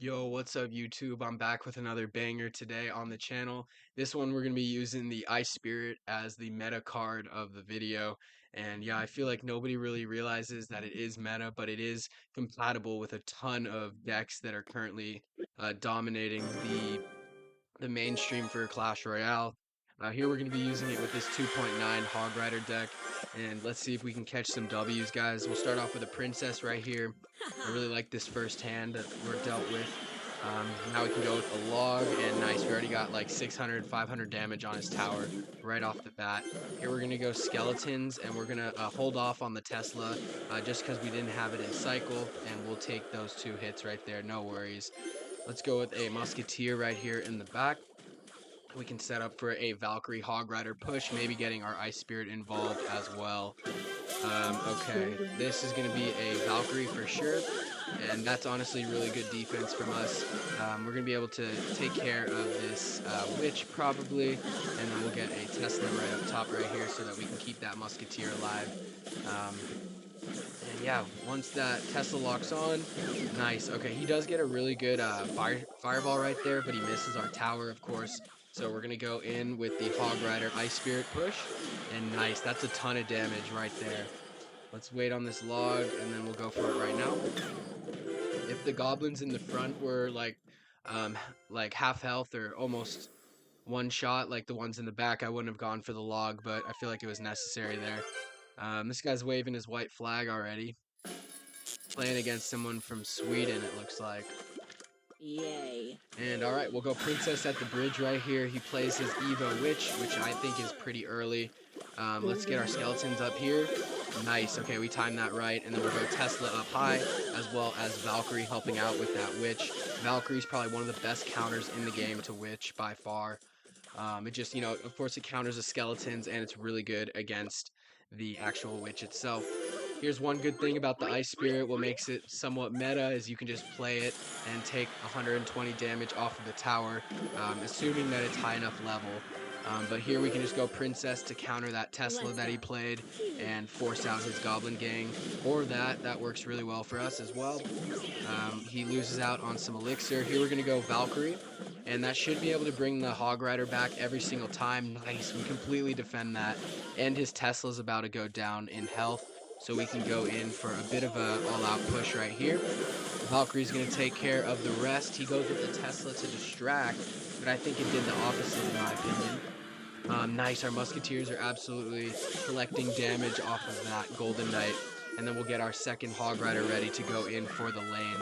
Yo, what's up YouTube? I'm back with another banger today on the channel. This one we're going to be using the Ice Spirit as the meta card of the video. And yeah, I feel like nobody really realizes that it is meta, but it is compatible with a ton of decks that are currently dominating the mainstream for Clash Royale. Here we're going to be using it with this 2.9 Hog Rider deck, and let's see if we can catch some W's, guys. We'll start off with a Princess right here. I really like this first hand that we're dealt with. Now we can go with a Log, and nice, we already got like 600, 500 damage on his tower right off the bat. Here we're going to go Skeletons, and we're going to hold off on the Tesla just because we didn't have it in cycle, and we'll take those 2 hits right there, no worries. Let's go with a Musketeer right here in the back. We can set up for a Valkyrie Hog Rider push, maybe getting our Ice Spirit involved as well. Okay, this is going to be a Valkyrie for sure, and that's honestly really good defense from us. We're going to be able to take care of this Witch probably, and then we'll get a Tesla right up top right here so that we can keep that Musketeer alive. And yeah, once that Tesla locks on, nice. Okay, he does get a really good fireball right there, but he misses our tower, of course. So we're gonna go in with the Hog Rider Ice Spirit push, and nice. That's a ton of damage right there. Let's wait on this log, and then we'll go for it right now. If the goblins in the front were um, like half health or almost one shot, like the ones in the back, I wouldn't have gone for the log, but I feel like it was necessary there. This guy's waving his white flag already. Playing against someone from Sweden, it looks like. Yay. And alright, we'll go Princess at the bridge right here. He plays his Evo Witch, which I think is pretty early. Let's get our skeletons up here. Nice, okay, we timed that right. And then we'll go Tesla up high, as well as Valkyrie helping out with that Witch. Valkyrie's probably one of the best counters in the game to Witch by far. It just, of course it counters the skeletons, and it's really good against the actual Witch itself. Here's one good thing about the Ice Spirit, what makes it somewhat meta is you can just play it and take 120 damage off of the tower, assuming that it's high enough level. But here we can just go Princess to counter that Tesla that he played and force out his Goblin Gang, or that works really well for us as well. He loses out on some Elixir. Here we're going to go Valkyrie, and that should be able to bring the Hog Rider back every single time. Nice, we completely defend that, and his Tesla's about to go down in health. So we can go in for a bit of a all-out push right here. Valkyrie's going to take care of the rest. He goes with the Tesla to distract, but I think it did the opposite in my opinion. Nice, our Musketeers are absolutely collecting damage off of that Golden Knight. And then we'll get our second Hog Rider ready to go in for the lane.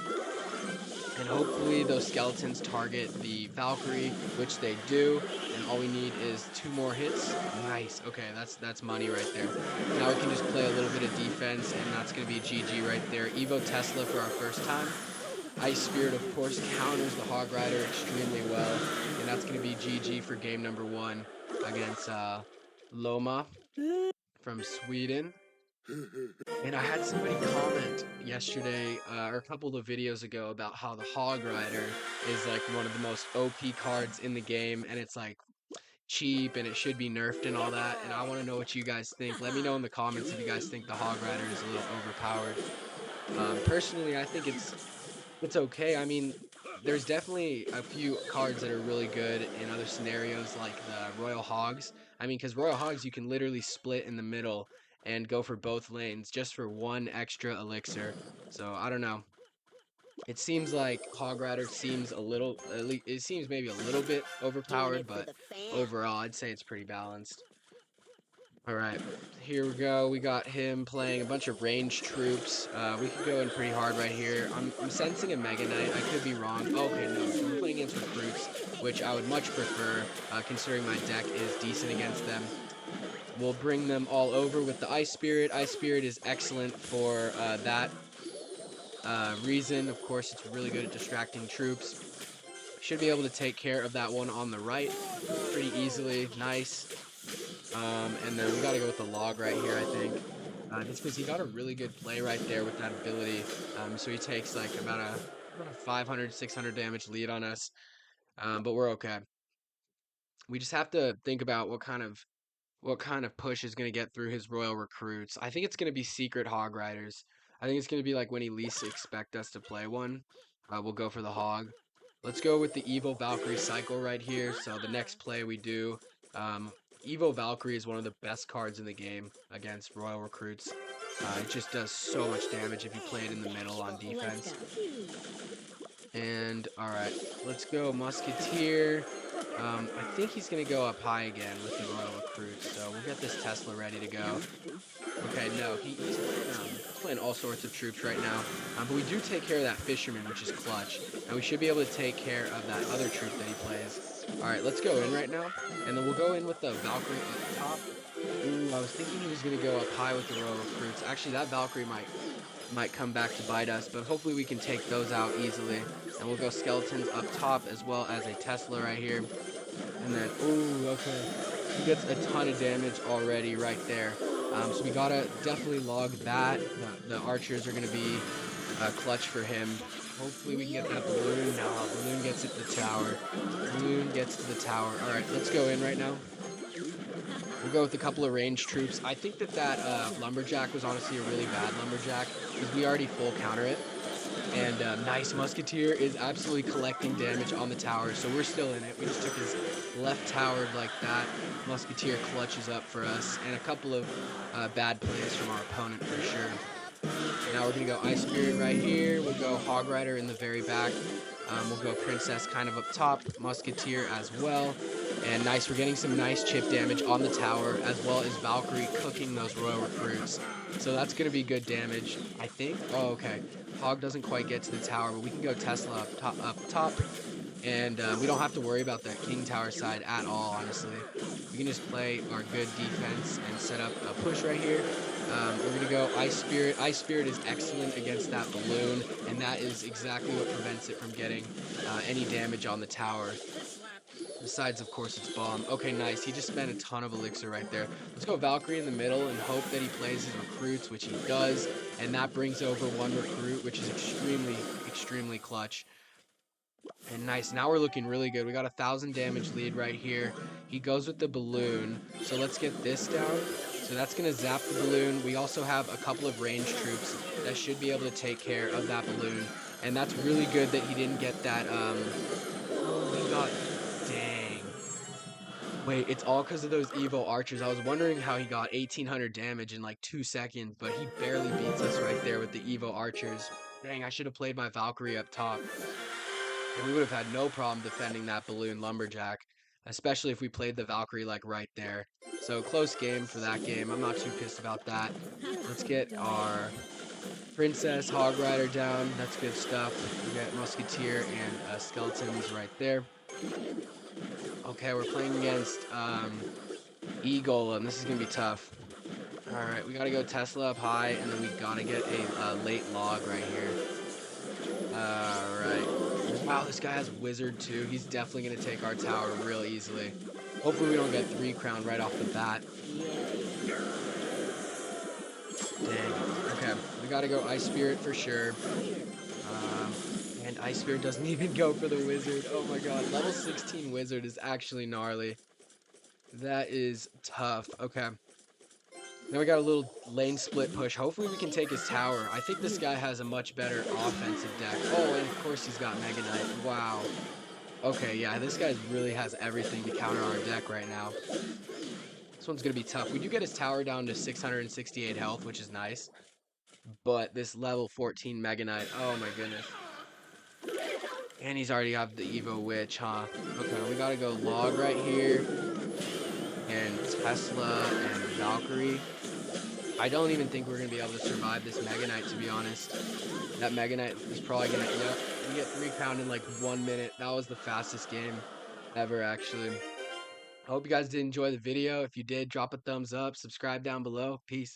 And hopefully those skeletons target the Valkyrie, which they do. And all we need is 2 more hits. Nice. Okay, that's money right there. Now we can just play a little bit of defense, and that's going to be GG right there. Evo Tesla for our first time. Ice Spirit, of course, counters the Hog Rider extremely well. And that's going to be GG for game number 1 against Loma from Sweden. And I had somebody comment yesterday, or a couple of videos ago, about how the Hog Rider is like one of the most OP cards in the game, and it's like cheap and it should be nerfed and all that. And I want to know what you guys think. Let me know in the comments if you guys think the Hog Rider is a little overpowered. Personally, I think it's okay. I mean, there's definitely a few cards that are really good in other scenarios, like the Royal Hogs. I mean, because Royal Hogs, you can literally split in the middle and go for both lanes just for 1 extra elixir. So, I don't know. It seems like Hog Rider seems a little, at least, it seems maybe a little bit Doing overpowered, it for but the fam. overall, I'd say it's pretty balanced. Alright, here we go. We got him playing a bunch of ranged troops. We could go in pretty hard right here. I'm sensing a Mega Knight. I could be wrong. Oh, okay, no. So we're playing against recruits, which I would much prefer, considering my deck is decent against them. We'll bring them all over with the Ice Spirit. Ice Spirit is excellent for that reason. Of course, it's really good at distracting troops. Should be able to take care of that one on the right pretty easily. Nice. And then we got to go with the log right here, I think. Just because he got a really good play right there with that ability. So he takes like about a 500, 600 damage lead on us. But we're okay. We just have to think about what kind of push is going to get through his royal recruits. I think it's going to be secret hog riders. I think it's going to be like when he least expect us to play one. we'll go for the hog. Let's go with the Evo Valkyrie cycle right here. So the next play we do, um, Evo Valkyrie is one of the best cards in the game against Royal Recruits. It just does so much damage if you play it in the middle on Let's defense. go. And all right, let's go Musketeer. I think he's gonna go up high again with the Royal Recruits, so we'll get this Tesla ready to go. Okay, no, he's playing all sorts of troops right now. But we do take care of that fisherman, which is clutch. And we should be able to take care of that other troop that he plays. Alright, let's go in right now. And then we'll go in with the Valkyrie up top. Ooh, I was thinking he was going to go up high with the Royal Recruits. Actually, that Valkyrie might come back to bite us, but hopefully we can take those out easily. And we'll go skeletons up top as well as a Tesla right here. And then, ooh, okay. He gets a ton of damage already right there. So we gotta definitely log that. The archers are gonna be clutch for him. Hopefully we can get that balloon. No, balloon gets it to the tower. Balloon gets to the tower. All right, let's go in right now. We'll go with a couple of ranged troops. I think that lumberjack was honestly a really bad lumberjack because we already full counter it. And nice musketeer is absolutely collecting damage on the tower, so we're still in it. We just took his left tower like that. Musketeer clutches up for us, and a couple of bad plays from our opponent for sure. Now we're gonna go Ice Spirit right here. We'll go Hog Rider in the very back. We'll go Princess kind of up top, Musketeer as well. And nice, we're getting some nice chip damage on the tower, as well as Valkyrie cooking those Royal Recruits. So that's going to be good damage, I think. Oh, okay. Hog doesn't quite get to the tower, but we can go Tesla up top. And we don't have to worry about that King Tower side at all, honestly. We can just play our good defense and set up a push right here. We're going to go Ice Spirit. Ice Spirit is excellent against that balloon, and that is exactly what prevents it from getting any damage on the tower. Besides, of course, its bomb. Okay, nice. He just spent a ton of elixir right there. Let's go Valkyrie in the middle and hope that he plays his recruits, which he does. And that brings over one recruit, which is extremely, extremely clutch. And nice, now we're looking really good. We got 1,000 damage lead right here. He goes with the balloon. So let's get this down. So that's gonna zap the balloon. We also have a couple of ranged troops that should be able to take care of that balloon. And that's really good that he didn't get that, oh, he got, dang. Wait, it's all because of those Evo archers. I was wondering how he got 1,800 damage in like 2 seconds, but he barely beats us right there with the Evo archers. Dang, I should have played my Valkyrie up top. And we would have had no problem defending that balloon lumberjack, especially if we played the Valkyrie like right there. So close game for that game. I'm not too pissed about that. Let's get our Princess Hog Rider down. That's good stuff. We got Musketeer and Skeletons right there. Okay, we're playing against Eagle, and this is gonna be tough. All right, we gotta go Tesla up high, and then we gotta get a late log right here. All right. Wow, this guy has Wizard too. He's definitely gonna take our tower real easily. Hopefully we don't get 3 crown right off the bat. Dang. Okay, we gotta go Ice Spirit for sure. And Ice Spirit doesn't even go for the Wizard. Oh my god, level 16 Wizard is actually gnarly. That is tough. Okay. Then we got a little lane split push. Hopefully we can take his tower. I think this guy has a much better offensive deck. Oh, and of course he's got Mega Knight. Wow. Okay, yeah, this guy really has everything to counter our deck right now. This one's going to be tough. We do get his tower down to 668 health, which is nice. But this level 14 Mega Knight, oh my goodness. And he's already got the Evo Witch, huh? Okay, we got to go Log right here. And Tesla and Valkyrie. I don't even think we're going to be able to survive this Mega Knight, to be honest. That Mega Knight is probably going to, yep, we get 3 crown in like 1 minute. That was the fastest game ever, actually. I hope you guys did enjoy the video. If you did, drop a thumbs up, subscribe down below. Peace.